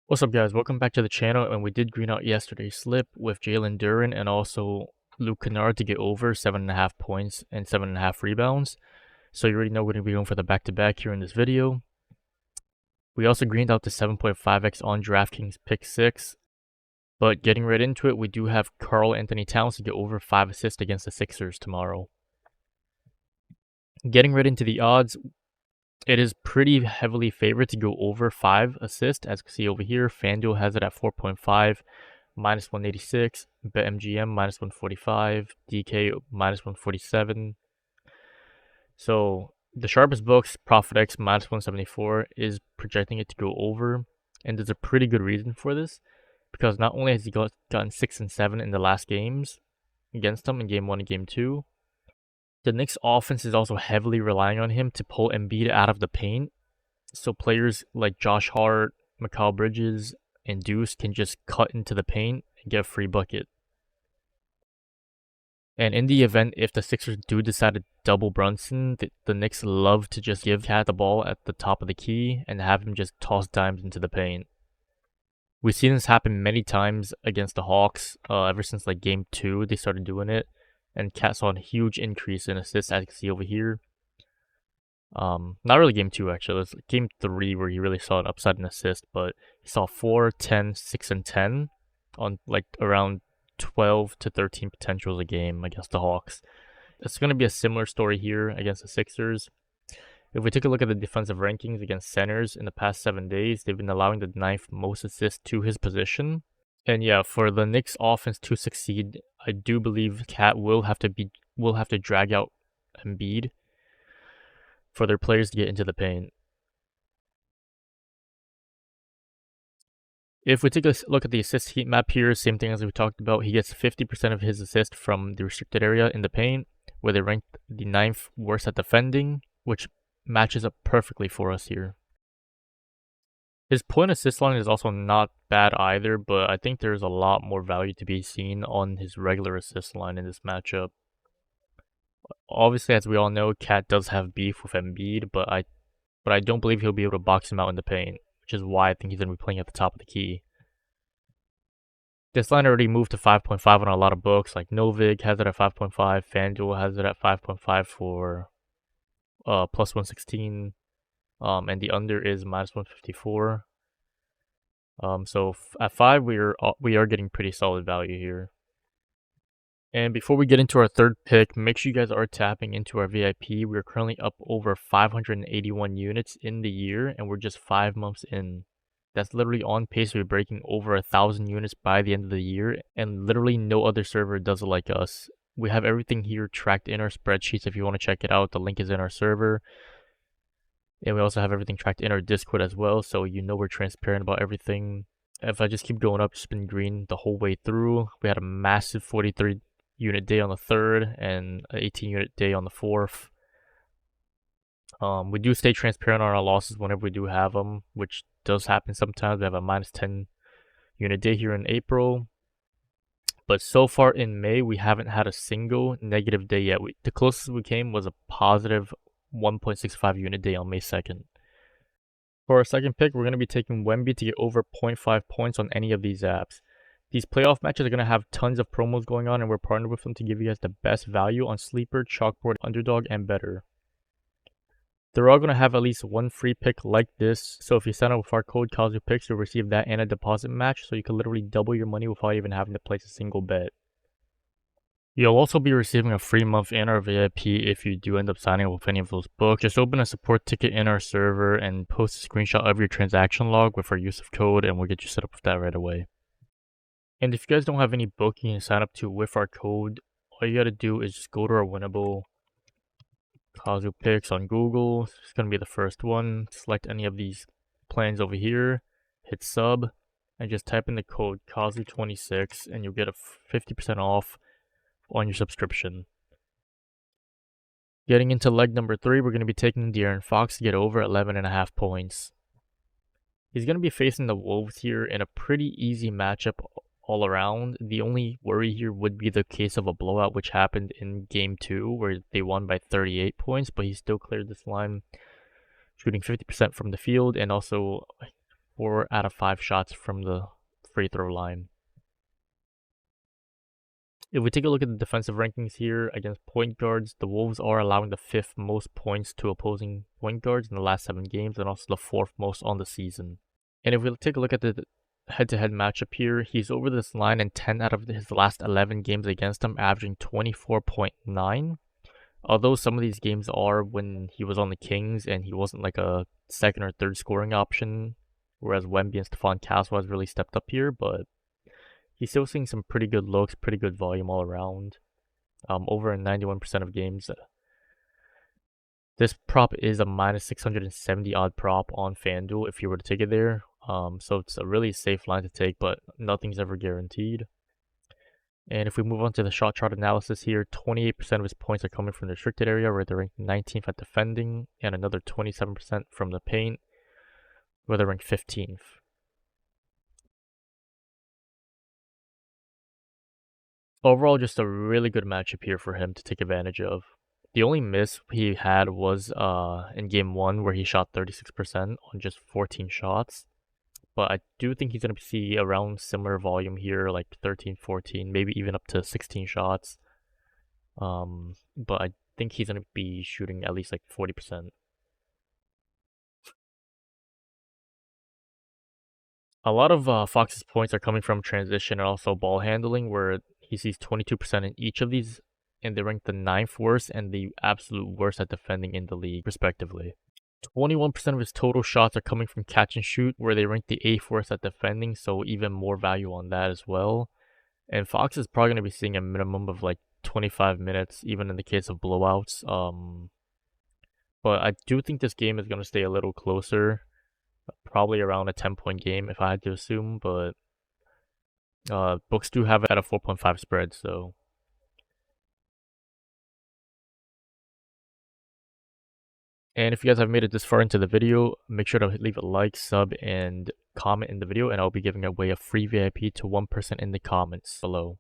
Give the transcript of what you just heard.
What's up, guys? Welcome back to the channel. And we did green out yesterday's slip with Jalen Duren and also Luke Kennard to get over 7.5 points and 7.5 rebounds. So you already know we're going to be going for the back-to-back here in this video. We also greened out the 7.5x on DraftKings pick 6. But getting right into it, we do have Karl Anthony Towns to get over 5 assists against the Sixers tomorrow. Getting right into the odds, it is pretty heavily favored to go over 5 assists. As you can see over here, FanDuel has it at 4.5, minus 186, BetMGM minus 145, DK minus 147. So the sharpest books, ProfitX minus 174, is projecting it to go over. And there's a pretty good reason for this, because not only has he gotten 6 and 7 in the last games against them in Game 1 and Game 2, the Knicks offense is also heavily relying on him to pull Embiid out of the paint. So players like Josh Hart, Mikal Bridges, and Deuce can just cut into the paint and get a free bucket. And in the event, if the Sixers do decide to double Brunson, the Knicks love to just give Cat the ball at the top of the key and have him just toss dimes into the paint. We've seen this happen many times against the Hawks. Ever since like Game 2, they started doing it. And Cat saw a huge increase in assists, as you can see over here. Not really Game 2, actually. It was Game 3 where he really saw an upside in assist, but he saw 4, 10, 6, and 10 on like around 12 to 13 potentials a game against the Hawks. It's going to be a similar story here against the Sixers. If we take a look at the defensive rankings against centers in the past 7 days, they've been allowing the 9th most assists to his position. And yeah, for the Knicks offense to succeed, I do believe Cat will have to drag out Embiid for their players to get into the paint. If we take a look at the assist heat map here, same thing as we talked about, he gets 50% of his assist from the restricted area in the paint, where they rank the 9th worst at defending, which matches up perfectly for us here. His point assist line is also not bad either, but I think there's a lot more value to be seen on his regular assist line in this matchup. Obviously, as we all know, Cat does have beef with Embiid, but I don't believe he'll be able to box him out in the paint, which is why I think he's going to be playing at the top of the key. This line already moved to 5.5 on a lot of books, like Novig has it at 5.5, FanDuel has it at 5.5 for plus 116. And the under is minus 154. So at 5, we are getting pretty solid value here. And before we get into our third pick, make sure you guys are tapping into our VIP. We're currently up over 581 units in the year, and we're just 5 months in. That's literally on pace to be breaking over 1,000 units by the end of the year, and literally no other server does it like us. We have everything here tracked in our spreadsheets. If you want to check it out, the link is in our server. And we also have everything tracked in our Discord as well, so you know we're transparent about everything. If I just keep going up, spin green the whole way through, we had a massive 43 unit day on the 3rd and an 18 unit day on the 4th. We do stay transparent on our losses whenever we do have them, which does happen sometimes. We have a minus 10 unit day here in April. But so far in May, we haven't had a single negative day yet. The closest we came was a positive 1.65 unit day on May 2nd. For our second pick, we're going to be taking Wemby to get over 0.5 points on any of these apps. These playoff matches are going to have tons of promos going on, and we're partnered with them to give you guys the best value on Sleeper, Chalkboard, Underdog, and better. They're all going to have at least one free pick like this, so if you sign up with our code PrizePicks, you'll receive that and a deposit match, so you can literally double your money without even having to place a single bet. You'll also be receiving a free month in our VIP if you do end up signing up with any of those books. Just open a support ticket in our server and post a screenshot of your transaction log with our use of code, and we'll get you set up with that right away. And if you guys don't have any book you can sign up to with our code, all you gotta do is just go to our winnable PrizePicks on Google. It's gonna be the first one. Select any of these plans over here, hit sub, and just type in the code KAZU26 and you'll get a 50% off on your subscription. Getting into leg number 3, we're going to be taking De'Aaron Fox to get over 11.5 points. He's going to be facing the Wolves here in a pretty easy matchup all around. The only worry here would be the case of a blowout, which happened in Game 2, where they won by 38 points, but he still cleared this line, shooting 50% from the field and also 4 out of 5 shots from the free throw line. If we take a look at the defensive rankings here against point guards, the Wolves are allowing the 5th most points to opposing point guards in the last 7 games and also the 4th most on the season. And if we take a look at the head-to-head matchup here, he's over this line in 10 out of his last 11 games against him, averaging 24.9. Although some of these games are when he was on the Kings and he wasn't like a second or third scoring option, whereas Wemby and Stephon Castle has really stepped up here, but he's still seeing some pretty good looks, pretty good volume all around. Over in 91% of games. This prop is a minus 670 odd prop on FanDuel if you were to take it there. So it's a really safe line to take, but nothing's ever guaranteed. And if we move on to the shot chart analysis here, 28% of his points are coming from the restricted area, where they're ranked 19th at defending, and another 27% from the paint, where they're ranked 15th. Overall, just a really good matchup here for him to take advantage of. The only miss he had was in game 1, where he shot 36% on just 14 shots. But I do think he's going to see around similar volume here, like 13, 14, maybe even up to 16 shots. But I think he's going to be shooting at least like 40%. A lot of Fox's points are coming from transition and also ball handling, where he sees 22% in each of these, and they rank the 9th worst and the absolute worst at defending in the league, respectively. 21% of his total shots are coming from catch and shoot, where they rank the 8th worst at defending, so even more value on that as well. And Fox is probably going to be seeing a minimum of like 25 minutes, even in the case of blowouts. But I do think this game is going to stay a little closer, probably around a 10-point game if I had to assume, but books do have it at a 4.5 spread, so... And if you guys have made it this far into the video, make sure to leave a like, sub, and comment in the video, and I'll be giving away a free VIP to one person in the comments below.